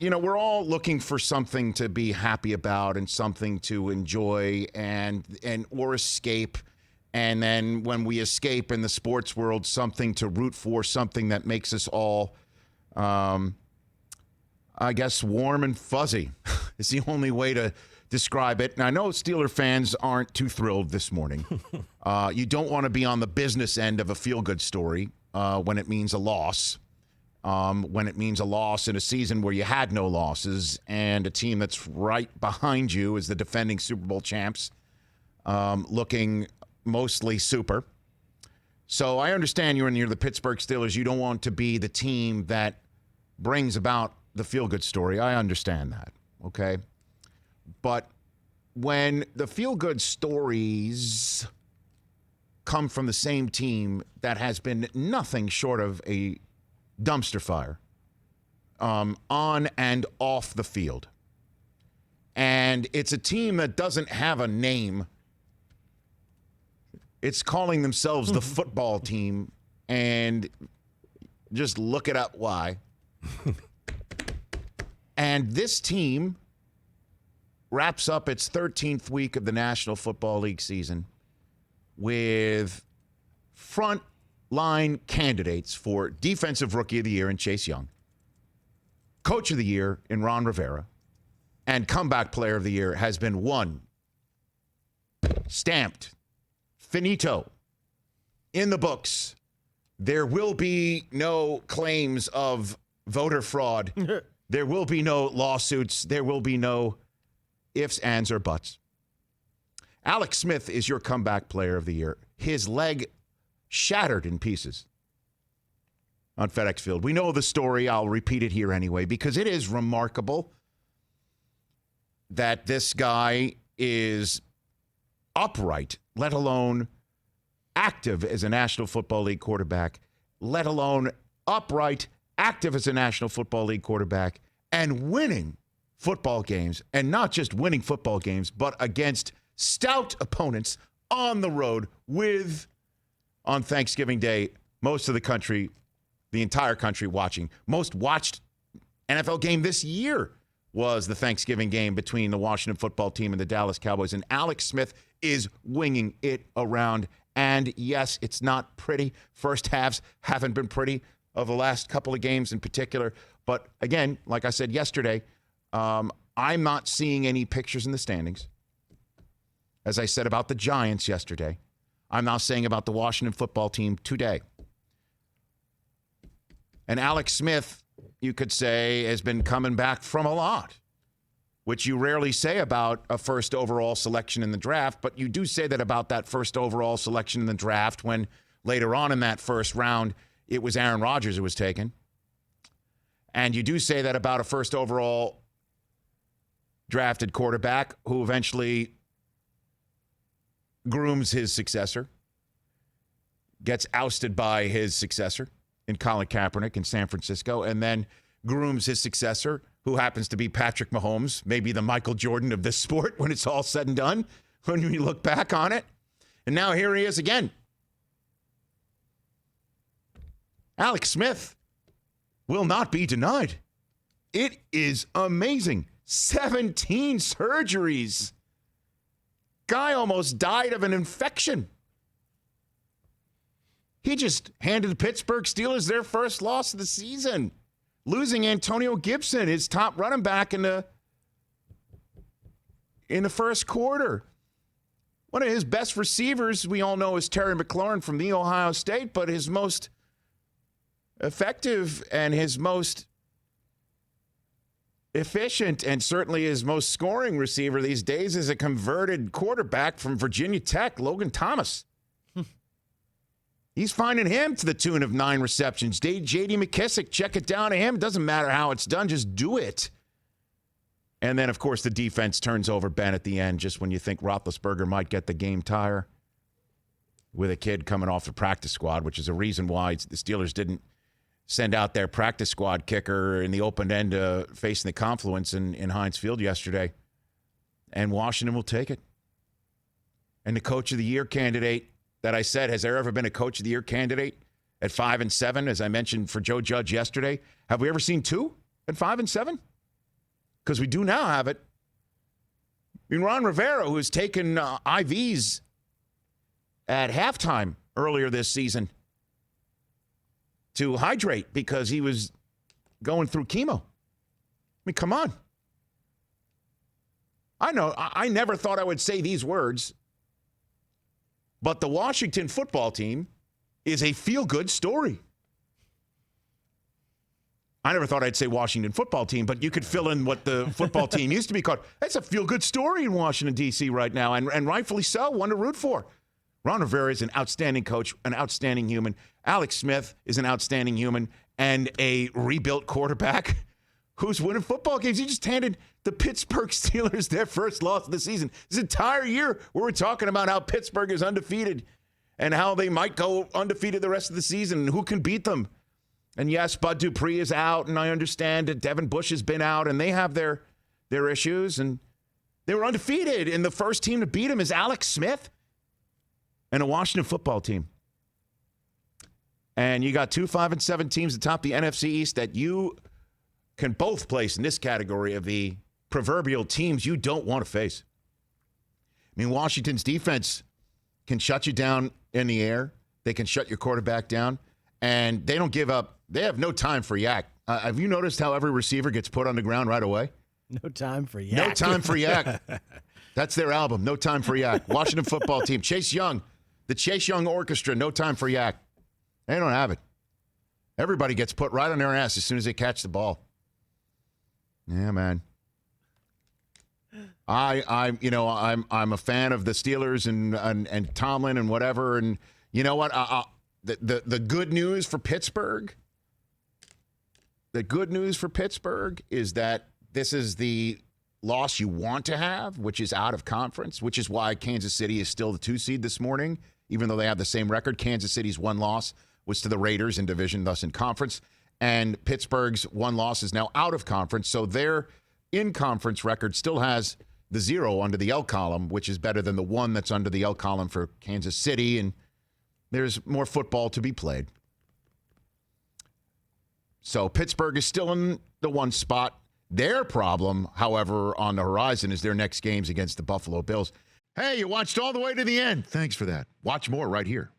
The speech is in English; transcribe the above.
we're all looking for something to be happy about and something to enjoy and or escape. And then when we escape in the sports world, something to root for, something that makes us all, I guess, warm and fuzzy is the only way to describe it. And I know Steeler fans aren't too thrilled this morning. You don't want to be on the business end of a feel-good story when it means a loss. When it means a loss in a season where you had no losses and a team that's right behind you is the defending Super Bowl champs, looking mostly super. So I understand you're the Pittsburgh Steelers. You don't want to be the team that brings about the feel-good story. I understand that, okay? But when the feel-good stories come from the same team that has been nothing short of a dumpster fire on and off the field, and it's a team that doesn't have a name. It's calling themselves the football team, and just look it up why. And this team wraps up its 13th week of the National Football League season with front-line candidates for Defensive Rookie of the Year in Chase Young, Coach of the Year in Ron Rivera, and Comeback Player of the Year has been won, stamped, finito, in the books. There will be no claims of voter fraud. There will be no lawsuits. There will be no ifs, ands, or buts. Alex Smith is your Comeback Player of the Year. His leg shattered in pieces on FedEx Field. We know the story. I'll repeat it here anyway because it is remarkable that this guy is upright, let alone active as a National Football League quarterback, let alone upright, active as a National Football League quarterback, and winning football games, and not just winning football games, but against stout opponents on the road with, on Thanksgiving Day, most of the country, the entire country watching. Most watched NFL game this year was the Thanksgiving game between the Washington football team and the Dallas Cowboys. And Alex Smith is winging it around. And yes, it's not pretty. First halves haven't been pretty of the last couple of games in particular. But again, like I said yesterday, I'm not seeing any pictures in the standings. As I said about the Giants yesterday, I'm now saying about the Washington football team today. And Alex Smith, you could say, has been coming back from a lot, which you rarely say about a first overall selection in the draft, but you do say that about that first overall selection in the draft when later on in that first round, it was Aaron Rodgers who was taken. And you do say that about a first overall drafted quarterback who eventually grooms his successor, gets ousted by his successor in Colin Kaepernick in San Francisco, and then grooms his successor, who happens to be Patrick Mahomes, maybe the Michael Jordan of this sport when it's all said and done, when we look back on it. And now here he is again. Alex Smith will not be denied. It is amazing. 17 surgeries. Guy almost died of an infection. He just handed the Pittsburgh Steelers their first loss of the season, losing Antonio Gibson, his top running back in the first quarter. One of his best receivers, we all know, is Terry McLaurin from the Ohio State, but his most effective and his most efficient and certainly his most scoring receiver these days is a converted quarterback from Virginia Tech, Logan Thomas. He's finding him to the tune of 9 receptions. J.D. McKissick, check it down to him. It doesn't matter how it's done. Just do it. And then, of course, the defense turns over Ben at the end just when you think Roethlisberger might get the game tire with a kid coming off the practice squad, which is a reason why the Steelers didn't send out their practice squad kicker in the open end facing the confluence in Heinz Field yesterday. And Washington will take it. And the Coach of the Year candidate that I said, has there ever been a Coach of the Year candidate at 5-7, as I mentioned for Joe Judge yesterday? Have we ever seen 2 at 5-7? because we do now have it. I mean, Ron Rivera, who's taken IVs at halftime earlier this season to hydrate because he was going through chemo. I mean, come on. I know, I never thought I would say these words, but the Washington football team is a feel-good story. I never thought I'd say Washington football team, but you could fill in what the football team used to be called. That's a feel-good story in Washington, D.C. right now, and rightfully so, one to root for. Ron Rivera is an outstanding coach, an outstanding human. Alex Smith is an outstanding human and a rebuilt quarterback who's winning football games. He just handed the Pittsburgh Steelers their first loss of the season. This entire year, we were talking about how Pittsburgh is undefeated and how they might go undefeated the rest of the season and who can beat them. And yes, Bud Dupree is out, and I understand that Devin Bush has been out, and they have their issues, and they were undefeated, and the first team to beat them is Alex Smith and a Washington football team. And you got 2 5-7 teams atop the NFC East that you can both place in this category of the proverbial teams you don't want to face. I mean, Washington's defense can shut you down in the air. They can shut your quarterback down, and they don't give up. They have no time for yak. Have you noticed how every receiver gets put on the ground right away? No time for yak. No time for yak. That's their album, No Time for Yak. Washington football team. Chase Young, the Chase Young Orchestra, No Time for Yak. They don't have it. Everybody gets put right on their ass as soon as they catch the ball. Yeah, man. I'm a fan of the Steelers and Tomlin and whatever. And you know what? The good news for Pittsburgh. The good news for Pittsburgh is that this is the loss you want to have, which is out of conference, which is why Kansas City is still the 2 seed this morning, even though they have the same record. Kansas City's one loss was to the Raiders in division, thus in conference. And Pittsburgh's one loss is now out of conference. So their in-conference record still has the 0 under the L column, which is better than the 1 that's under the L column for Kansas City. And there's more football to be played. So Pittsburgh is still in the 1 spot. Their problem, however, on the horizon is their next games against the Buffalo Bills. Hey, you watched all the way to the end. Thanks for that. Watch more right here.